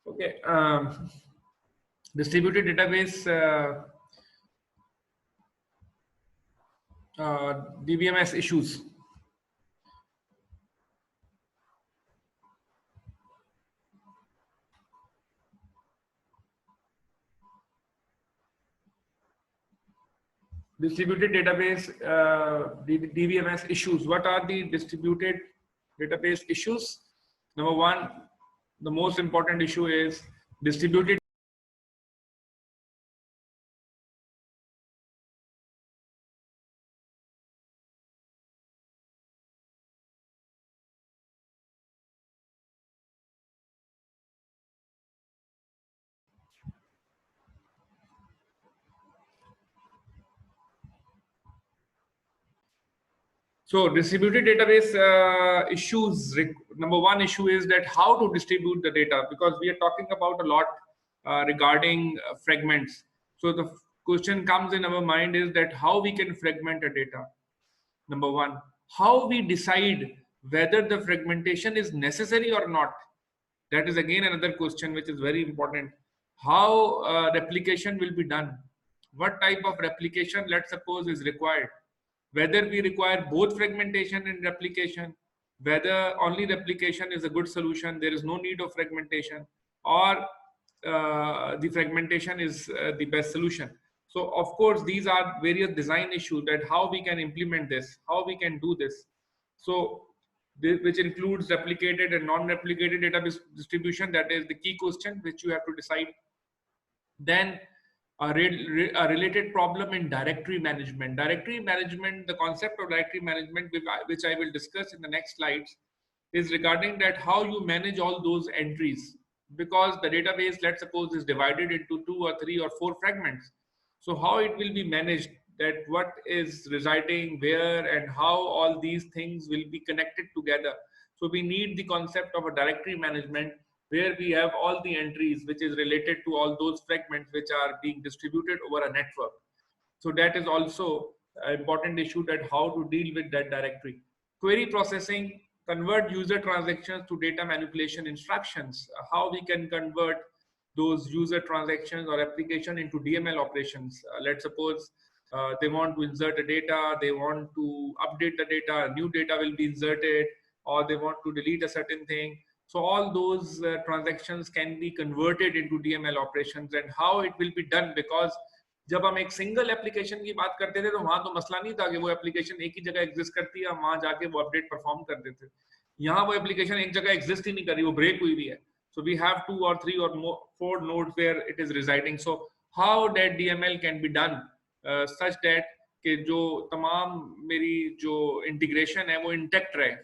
Okay. Distributed database DBMS issues. Distributed database DBMS issues. What are the distributed database issues? Number one, the most important issue is distributed. So distributed database issues, number one issue is that how to distribute the data, because we are talking about a lot regarding fragments. So the question comes in our mind is that how we can fragment a data. Number one, how we decide whether the fragmentation is necessary or not. That is again another question which is very important. How replication will be done? What type of replication, let's suppose, is required? Whether we require both fragmentation and replication, whether only replication is a good solution, there is no need of fragmentation, or the fragmentation is the best solution. So of course, these are various design issues that how we can implement this, how we can do this. So which includes replicated and non-replicated database distribution. That is the key question which you have to decide. Then a related problem in directory management. Directory management, the concept of directory management, which I will discuss in the next slides, is regarding that how you manage all those entries, because the database, let's suppose, is divided into 2 or 3 or 4 fragments. So how it will be managed, that what is residing where and how all these things will be connected together. So we need the concept of a directory management where we have all the entries which is related to all those fragments which are being distributed over a network. So that is also an important issue, that how to deal with that directory. Query processing, convert user transactions to data manipulation instructions. How we can convert those user transactions or application into DML operations. Let's suppose they want to insert a data, they want to update the data, new data will be inserted, or they want to delete a certain thing. So all those transactions can be converted into DML operations, and how it will be done, because जब हम एक single application की बात करते थे तो वहां तो मसला नहीं था कि वो एप्लीकेशन एक ही जगह एग्जिस्ट करती है, हम वहां जाके वो अपडेट परफॉर्म कर देते थे. यहाँ वो एप्लीकेशन एक जगह एग्जिस्ट ही नहीं कर रही, वो ब्रेक हुई भी है. So we have 2 or 3 or more 4 nodes where it is residing. So how that DML can be done such that कि जो तमाम मेरी जो इंटीग्रेशन है वो इंटेक्ट रहे,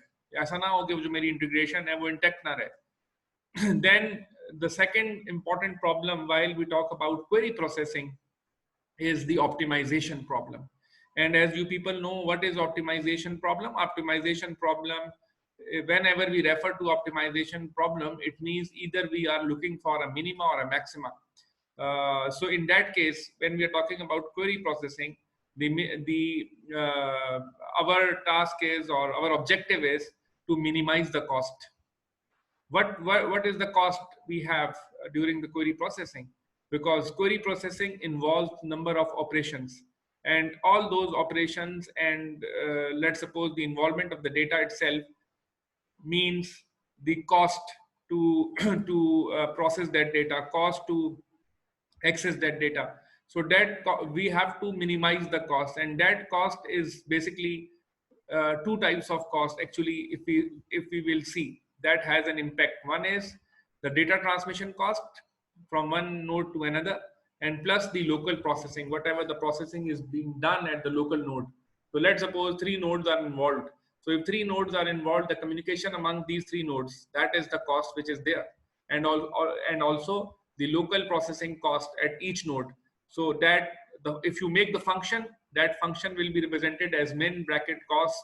ऐसा ना हो कि जो मेरी इंटीग्रेशन है वो इंटेक्ट ना रहे. Then the second important problem while we talk about query processing is the optimization problem. And as you people know, what is optimization problem? Optimization problem, whenever we refer to optimization problem, it means either we are looking for a minima or a maxima. So in that case, when we are talking about query processing, our task is, or our objective is, to minimize the cost. What is the cost we have during the query processing? Because query processing involves number of operations, and all those operations, and let's suppose the involvement of the data itself means the cost to process that data, cost to access that data. So that we have to minimize the cost, and that cost is basically 2 types of cost actually, if we will see, that has an impact. One is the data transmission cost from one node to another, and plus the local processing, whatever the processing is being done at the local node. So let's suppose 3 nodes are involved. So if 3 nodes are involved, the communication among these 3 nodes, that is the cost which is there, and also the local processing cost at each node. So that if you make the function, that function will be represented as min bracket cost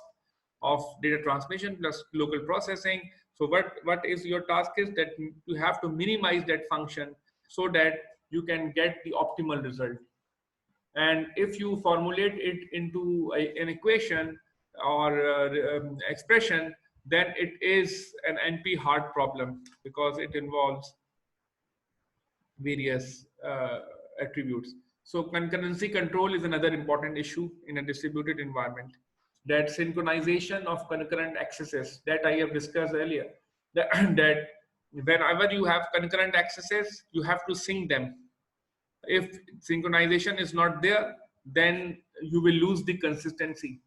of data transmission plus local processing. So what is your task is that you have to minimize that function so that you can get the optimal result. And if you formulate it into an equation or expression, then it is an NP hard problem, because it involves various attributes. So concurrency control is another important issue in a distributed environment. That synchronization of concurrent accesses that I have discussed earlier, that, that whenever you have concurrent accesses, you have to sync them. If synchronization is not there, then you will lose the consistency,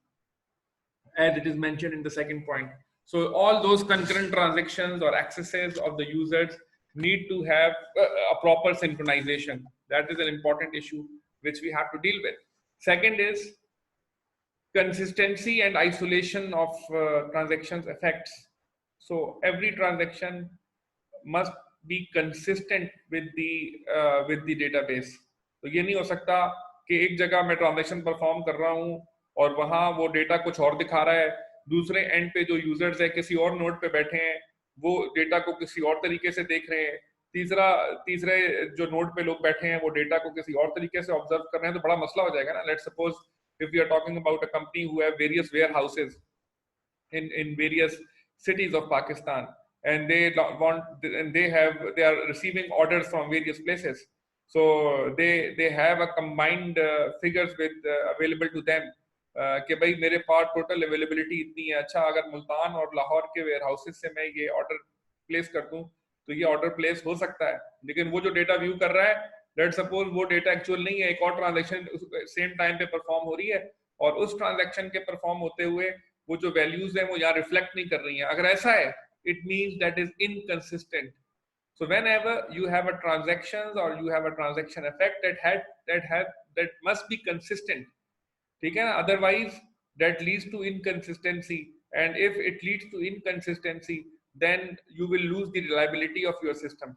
as it is mentioned in the second point. So all those concurrent transactions or accesses of the users need to have a proper synchronization. That is an important issue which we have to deal with. Second is consistency and isolation of transactions effects. So every transaction must be consistent with the database. तो ये नहीं हो सकता कि एक जगह मैं transaction perform कर रहा हूँ और वहां वो डेटा कुछ और दिखा रहा है, दूसरे एंड पे जो यूजर्स है किसी और नोड पे बैठे हैं वो डेटा को किसी और तरीके से देख रहे हैं, तीसरे जो नोड पे लोग बैठे हैं वो डेटा को किसी और तरीके से ऑब्जर्व कर रहे हैं, तो बड़ा मसला हो जाएगा ना. Let's suppose if we are talking about a company who have various warehouses in various cities of Pakistan, and they are receiving orders from various places, so they have a combined figures with available to them कि भाई मेरे पास total availability इतनी है. अच्छा, अगर मुल्तान और लाहौर के where houses से मैं ये ऑर्डर प्लेस कर दूं तो ये ऑर्डर प्लेस हो सकता है, लेकिन वो जो डेटा व्यू कर रहा है, लेट्स सपोज वो डेटा एक्चुअल नहीं है, एक और ट्रांजैक्शन सेम टाइम पे परफॉर्म हो रही है और उस ट्रांजैक्शन के परफॉर्म होते हुए वो जो वैल्यूज हैं वो यहाँ रिफ्लेक्ट नहीं कर रही हैं. अगर ऐसा है, it means that is inconsistent. So whenever you have a transactions or you have a transaction effect that must be consistent, ठीक है ना, otherwise that leads to inconsistency, and if it leads to inconsistency then you will lose the reliability of your system,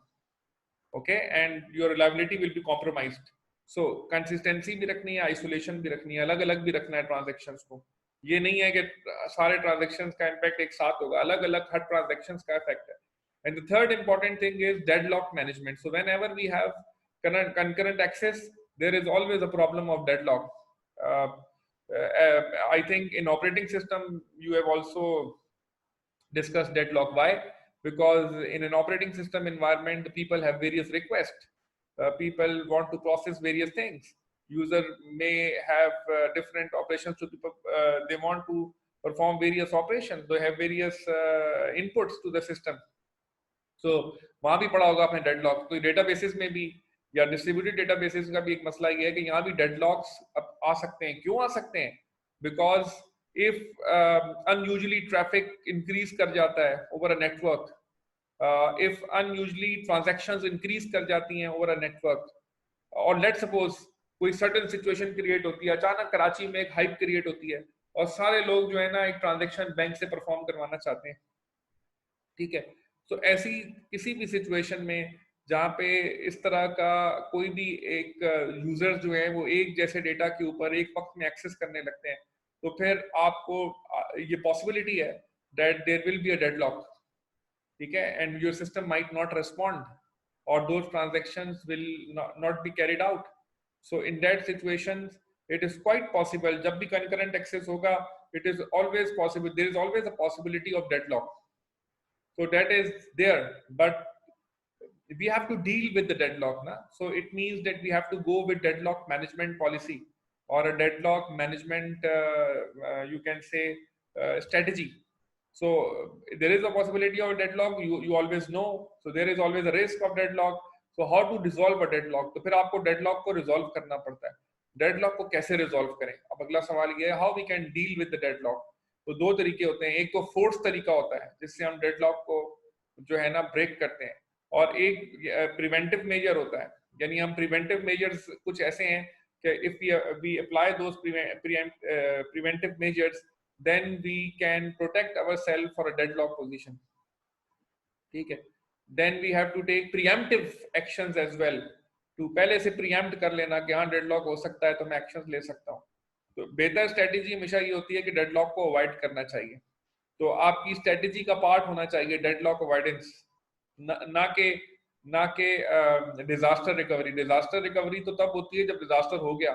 okay, and your reliability will be compromised. So consistency भी रखनी है, isolation भी रखनी है, अलग अलग भी रखना है transactions को. ये नहीं है कि सारे transactions का impact एक साथ होगा, अलग अलग हर transactions का effect है. And the third important thing is deadlock management. So whenever we have concurrent access, there is always a problem of deadlock. I think in operating system you have also discussed deadlock. Why? Because in an operating system environment, people have various requests. People want to process various things. User may have different operations to they want to perform various operations. They have various inputs to the system. So वहां भी पड़ा होगा आपने deadlock. तो databases में भी या distributed databases का भी एक मसला ये है कि यहाँ भी डेडलॉक्स आ सकते हैं. क्यों आ सकते हैं? Because if unusually traffic increase कर जाता है over a network, if unusually transactions increase कर जाती हैं over a network, और let's suppose कोई certain situation create होती है, अचानक कराची में एक hype create होती है और सारे लोग जो है ना एक transaction बैंक से perform करवाना चाहते हैं, ठीक है. तो ऐसी किसी भी situation में जहाँ पे इस तरह का कोई भी एक यूजर जो है वो एक जैसे डेटा के ऊपर एक वक्त में एक्सेस करने लगते हैं, तो फिर आपको ये पॉसिबिलिटी है that there will be a deadlock, ठीक है, and your system might not respond or those transactions will not be carried out. So in that situation it is quite possible, जब भी concurrent access होगा, it is always possible, there is always a possibility of deadlock. So that is there, but we have to deal with the deadlock na? So it means that we have to go with deadlock management policy or a deadlock management you can say strategy. So there is a possibility of deadlock, you always know, so there is always a risk of deadlock. So how to dissolve a deadlock? तो फिर आपको deadlock को resolve करना पड़ता है. Deadlock को कैसे resolve करें? अब अगला सवाल ये है, how we can deal with the deadlock. तो दो तरीके होते हैं, एक तो force तरीका होता है जिससे हम deadlock को जो है ना break करते हैं, और एक preventive measure होता है, यानी हम preventive measures कुछ ऐसे हैं कि if we apply those preventive measures, then we can protect ourselves for a deadlock position, ठीक है. Then we have to take preemptive actions as well, to पहले से preempt कर लेना कि हाँ deadlock हो सकता है तो मैं actions ले सकता हूँ. तो बेहतर strategy हमेशा ये होती है कि deadlock को avoid करना चाहिए. तो आपकी strategy का part होना चाहिए deadlock avoidance, ना के disaster recovery. Disaster recovery तो तब होती है जब disaster हो गया,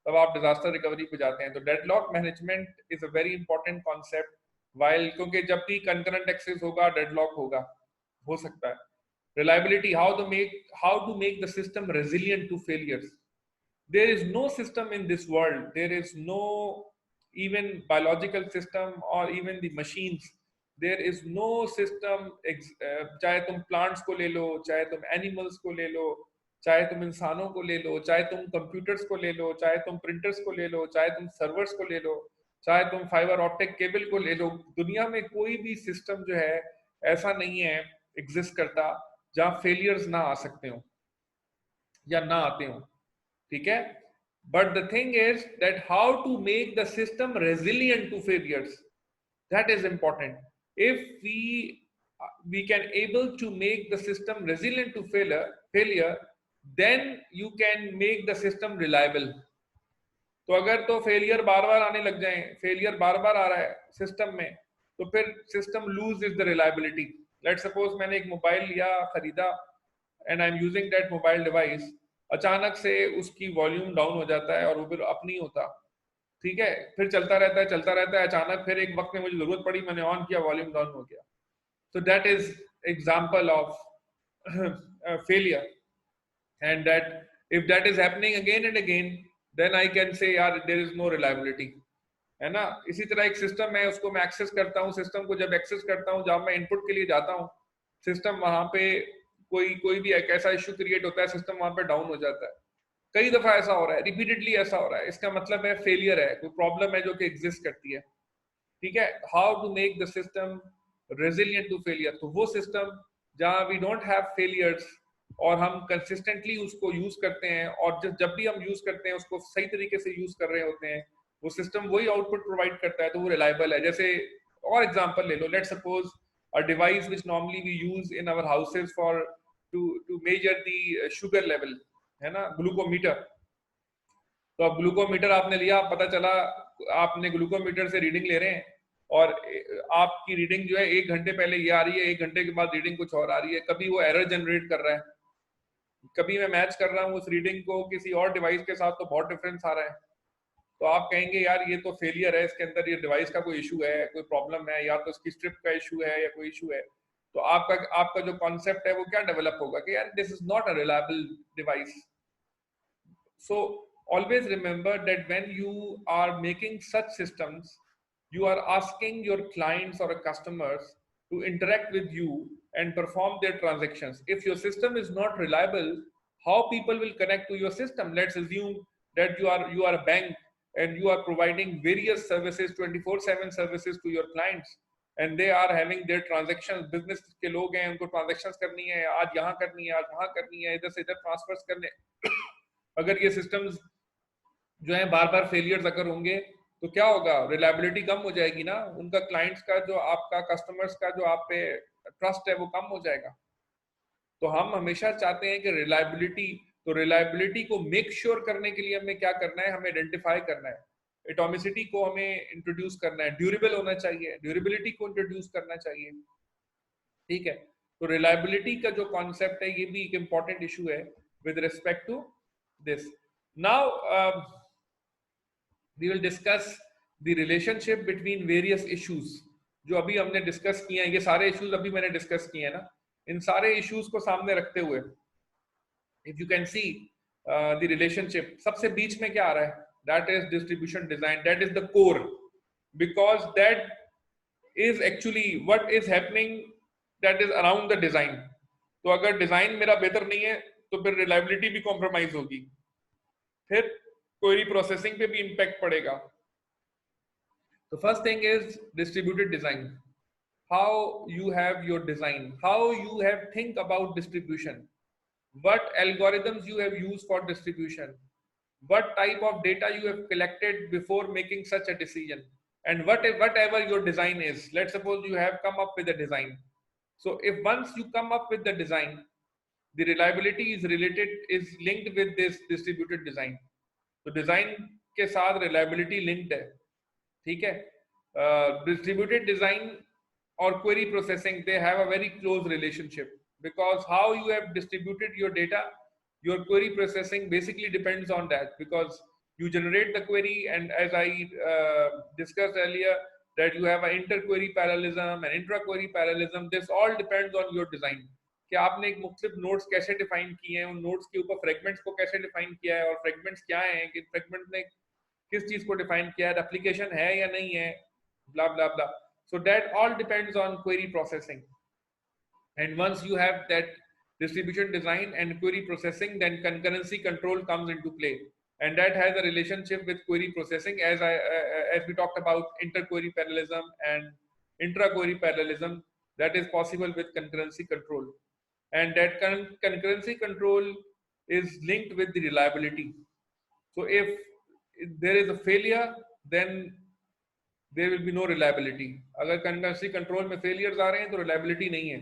तब आप डिजास्टर रिकवरी पे जाते हैं. तो deadlock management is a very important concept, while क्योंकि जब भी कंकरेंट एक्सेस होगा डेडलॉक होगा, हो सकता है. Reliability, how to make the system resilient to failures. There is no system in this world, there is no even biological system or even the machines, there is no system, चाहे तुम plants को ले लो, चाहे तुम animals को ले लो, चाहे तुम इंसानों को ले लो, चाहे तुम computers को ले लो, चाहे तुम printers को ले लो, चाहे तुम servers को ले लो, चाहे तुम फाइबर ऑप्टिक केबल को ले लो, दुनिया में कोई भी सिस्टम जो है ऐसा नहीं है एग्जिस्ट करता जहां फेलियर्स ना आ सकते हो या ना आते हो, ठीक है. But the thing is that how to make the system resilient to failures, that is important. If we can able to make the system resilient to failure, then you can make the system reliable. तो अगर तो failure बार बार आने लग जाए, failure बार बार आ रहा है system में, तो फिर system loose is the reliability. Let suppose मैंने एक मोबाइल लिया, खरीदा, and I am using that mobile device, अचानक से उसकी वॉल्यूम डाउन हो जाता है और वो फिर अप नहीं होता, ठीक है, फिर चलता रहता है, अचानक फिर एक वक्त में मुझे जरूरत पड़ी, मैंने ऑन किया, वॉल्यूम डाउन हो गया. So that is example of failure, and that if that is happening again and again, then I can say यार there is no reliability, है ना. इसी तरह एक सिस्टम है, उसको मैं एक्सेस करता हूँ, सिस्टम को जब एक्सेस करता हूँ, जब मैं इनपुट के लिए जाता हूँ, सिस्टम वहां पे कोई भी एक ऐसा इश्यू क्रिएट होता है, सिस्टम वहां पे डाउन हो जाता है. कई दफा ऐसा हो रहा है, रिपीटेडली ऐसा हो रहा है, इसका मतलब है फेलियर है, कोई प्रॉब्लम है जो कि एग्जिस्ट करती है, ठीक है. How to make the system resilient to failure, तो वो सिस्टम जहां वी डोंट हैव फेलियर्स और हम कंसिस्टेंटली उसको यूज करते हैं, और जब भी हम यूज करते हैं उसको सही तरीके से यूज कर रहे होते हैं, वो सिस्टम वही आउटपुट प्रोवाइड करता है, तो वो रिलायबल है. जैसे और एग्जांपल ले लो, let's suppose a device which normally we use in our houses for to measure the sugar level, है ना, ग्लूकोमीटर. तो अब ग्लूकोमीटर आपने लिया, पता चला आपने ग्लूकोमीटर से रीडिंग ले रहे हैं, और आपकी रीडिंग जो है 1 घंटे पहले ये आ रही है, 1 घंटे के बाद रीडिंग कुछ और आ रही है. कभी वो एरर जनरेट कर रहा है, कभी मैं मैच कर रहा हूँ उस रीडिंग को किसी और डिवाइस के साथ, तो बहुत डिफरेंस आ रहा है. तो आप कहेंगे यार ये तो फेलियर है, इसके अंदर ये डिवाइस का कोई इशू है, कोई प्रॉब्लम है, या तो इसकी स्ट्रिप का इशू है या कोई इशू है. तो आपका जो कॉन्सेप्ट है वो क्या डेवलप होगा कि यार this is not a reliable device. So always remember that when you are making such systems, you are asking your clients or customers to interact with you and perform their transactions. If your system is not reliable, how people will connect to your system? Let's assume that you are a bank and you are providing various services, 24/7 services to your clients, and they are having their transactions. Business के लोग हैं, उनको transactions करनी है, आज यहाँ करनी है, आज वहाँ करनी है, इधर से इधर transfers करने. अगर ये सिस्टम्स जो है बार बार फेलियर्स अगर होंगे तो क्या होगा, रिलायबिलिटी कम हो जाएगी ना, उनका क्लाइंट्स का जो आपका कस्टमर्स का जो आप पे ट्रस्ट है वो कम हो जाएगा. तो हम हमेशा चाहते हैं कि रिलायबिलिटी को मेक श्योर करने के लिए हमें क्या करना है, हमें आइडेंटिफाई करना है, एटॉमिसिटी को हमें इंट्रोड्यूस करना है, ड्यूरेबल होना चाहिए, ड्यूरेबिलिटी को इंट्रोड्यूस करना चाहिए, ठीक है. तो रिलायबिलिटी का जो कॉन्सेप्ट है ये भी एक इंपॉर्टेंट इशू है with respect to this. Now we will discuss the relationship between various issues. जो अभी हमने डिस्कस किए हैं, ये सारे इश्यूज अभी मैंने डिस्कस किए हैं ना, इन सारे इश्यूज को सामने रखते हुए if you can see the relationship, सबसे बीच में क्या आ रहा है, that is distribution design, that is the core, because that is actually what is happening, that is around the design. तो अगर डिजाइन मेरा बेहतर नहीं है तो फिर रिलायबिलिटी भी कॉम्प्रोमाइज होगी, फिर क्वेरी प्रोसेसिंग पे भी इंपैक्ट पड़ेगा. तो first thing is distributed design. How you have your design, how you have think about distribution, what algorithms you have used for distribution, what type of data you have collected before making such a decision, and whatever your design is. Let's suppose you have come up with a design. So if once you come up with the design, the reliability is linked with this distributed design. तो design के साथ reliability linked है, ठीक है. Distributed design और query processing, they have a very close relationship, because how you have distributed your data, your query processing basically depends on that, because you generate the query, and as I discussed earlier, that you have an inter-query parallelism and intra-query parallelism. This all depends on your design. कि आपने एक मुख्तलिफ nodes कैसे define किए हैं, उन nodes के ऊपर फ्रेगमेंट्स को कैसे डिफाइन किया है, और फ्रेगमेंट्स क्या हैं, कि फ्रेगमेंट ने किस चीज को डिफाइन किया है, एप्लीकेशन है या नहीं है, blah blah blah. So that all depends on query processing. And once you have that distribution design and query processing, then concurrency control comes into play, and that has a relationship with query processing, as we talked about inter-query parallelism and intra-query parallelism. That is possible with concurrency control, and that concurrency control is linked with the reliability. So if there is a failure, then there will be no reliability. अगर concurrency control में failures आ रहे हैं तो reliability नहीं है,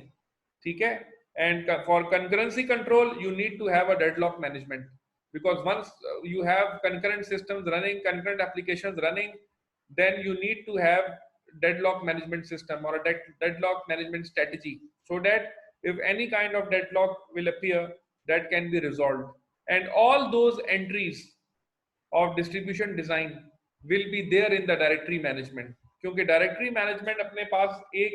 ठीक है? And for concurrency control, you need to have a deadlock management, because once you have concurrent systems running, concurrent applications running, then you need to have deadlock management system or a deadlock management strategy, so that if any kind of deadlock will appear, that can be resolved. And all those entries of distribution design will be there in the directory management, क्योंकि directory management अपने पास एक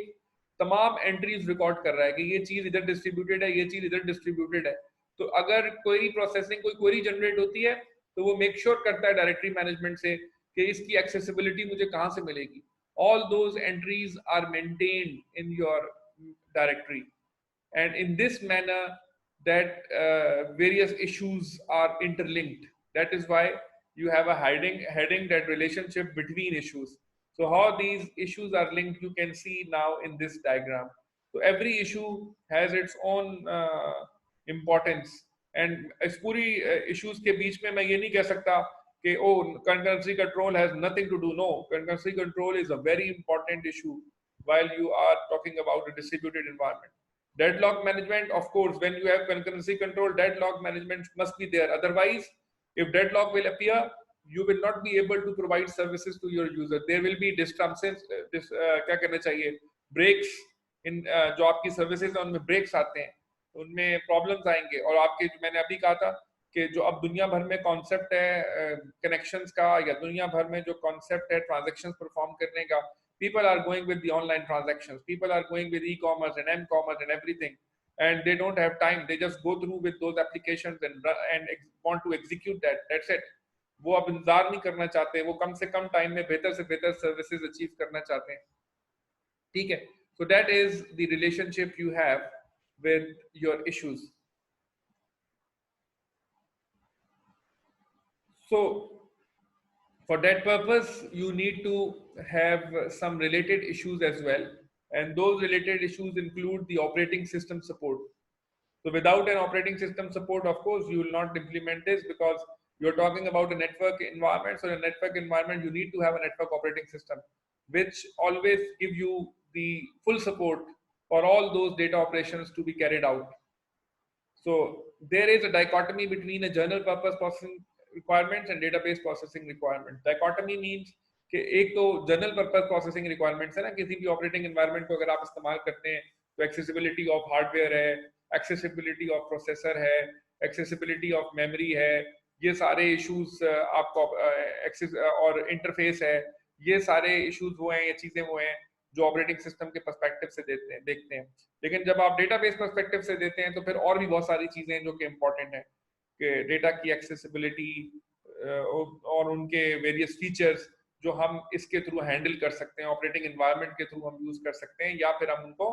तमाम entries record कर रहा है कि ये चीज इधर डिस्ट्रीब्यूटेड है, ये चीज इधर डिस्ट्रीब्यूटेड है. तो अगर कोई प्रोसेसिंग, कोई क्वेरी जनरेट होती है, तो वो मेक श्योर करता है डायरेक्टरी मैनेजमेंट से कि इसकी एक्सेसिबिलिटी मुझे कहाँ से मिलेगी. All those entries are maintained in your directory, and in this manner that various issues are interlinked. That is why you have a heading that relationship between issues. So how these issues are linked, you can see now in this diagram. So every issue has its own importance, and इस पूरी issues के बीच में मैं ये नहीं कह सकता कि oh, concurrency control has nothing to do. No, concurrency control is a very important issue while you are talking about a distributed environment. Deadlock management, of course, when you have concurrency control, deadlock management must be there. Otherwise, if deadlock will appear, you will not be able to provide services to your user. There will be disruptions, क्या कहना चाहिए, breaks in जो आपकी services है उनमें breaks आते हैं, उनमें problems आएंगे. और आपके जो मैंने अभी कहा था कि जो अब दुनिया भर में कॉन्सेप्ट है कनेक्शंस का, या दुनिया भर में जो कॉन्सेप्ट है ट्रांजैक्शंस परफॉर्म करने का, people are going with the online transactions, people are going with e-commerce and m-commerce and everything, and they don't have time. They just go through with those applications and want to execute that. That's it. वो अब इंतजार नहीं करना चाहते, वो कम से कम time में बेहतर से बेहतर सर्विसेज अचीव करना चाहते हैं, ठीक है? So that is the relationship you have with your issues. So for that purpose, you need to have some related issues as well, and those related issues include the operating system support. So without an operating system support, of course, you will not implement this, because you're talking about a network environment. So in a network environment, you need to have a network operating system, which always give you the full support for all those data operations to be carried out. So there is a dichotomy between a general purpose processing requirements and database processing requirements. Dichotomy means कि एक तो general purpose processing requirements है ना, किसी भी operating environment को अगर आप इस्तेमाल करते हैं, तो एक्सेसिबिलिटी ऑफ हार्डवेयर है, एक्सेसिबिलिटी ऑफ प्रोसेसर है, एक्सेसिबिलिटी ऑफ मेमोरी है, ये सारे इश्यूज आपको एक्सेस और इंटरफेस है, ये सारे इश्यूज वो हैं, ये चीजें वो हैं जो ऑपरेटिंग सिस्टम के पर्सपेक्टिव से देखते हैं. लेकिन जब आप डेटाबेस पर्सपेक्टिव से देते हैं, तो फिर और भी बहुत सारी चीजें हैं जो कि इम्पोर्टेंट है, कि डेटा की एक्सेसिबिलिटी और उनके वेरियस फीचर्स जो हम इसके थ्रू हैंडल कर सकते हैं, ऑपरेटिंग एनवायरनमेंट के थ्रू हम यूज कर सकते हैं, या फिर हम उनको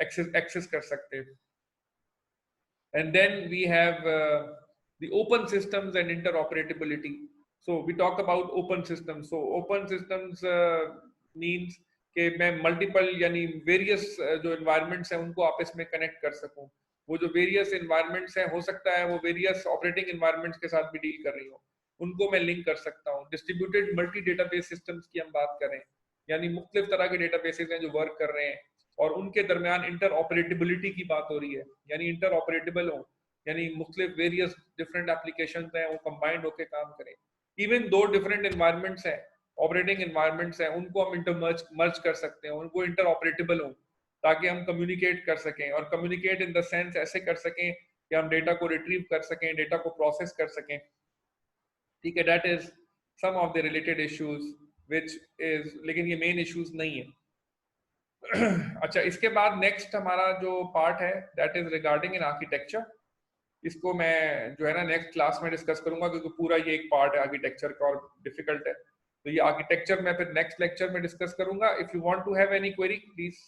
एक्सेस कर सकते हैं. And then we have the open systems and interoperability. So we talk about open systems. So open systems means कि मैं मल्टीपल यानी वेरियस जो एनवायरनमेंट्स हैं उनको आपस में कनेक्ट कर सकूं. वो जो वेरियस एनवायरनमेंट्स हैं, हो सकता है वो वेरियस ऑपरेटिंग एनवायरनमेंट्स के साथ भी डील कर रही हो, उनको मैं लिंक कर सकता हूँ. डिस्ट्रीब्यूटेड मल्टी डेटाबेस सिस्टम्स की हम बात करें, यानी मुख्तलिफ तरह के डेटाबेसेस हैं जो वर्क कर रहे हैं, और उनके दरमियान इंटर ऑपरेटिबिलिटी की बात हो रही है, यानी इंटर ऑपरेटेबल हो, यानी मुख्तलिफ वेरियस डिफरेंट एप्लीकेशंस हैं वो कंबाइंड होकर काम करें. इवन दो डिफरेंट एनवायरनमेंट्स हैं, ऑपरेटिंग एनवायरनमेंट्स हैं, उनको हम मर्ज कर सकते हैं, उनको इंटर ऑपरेटेबल हो, ताकि हम कम्युनिकेट कर सकें. और कम्युनिकेट इन द सेंस ऐसे कर सकें कि हम डेटा को रिट्रीव कर सकें, डेटा को प्रोसेस कर सकें, ठीक है? That is some of the related issues which is, लेकिन ये मेन इश्यूज नहीं है. अच्छा, इसके बाद नेक्स्ट हमारा जो पार्ट है that is regarding in architecture. इसको मैं जो है ना नेक्स्ट क्लास में डिस्कस करूंगा, क्योंकि पूरा ये एक पार्ट है आर्किटेक्चर का और डिफिकल्ट है। तो ये आर्किटेक्चर मैं फिर नेक्स्ट लेक्चर में डिस्कस करूंगा। If you want to have any query please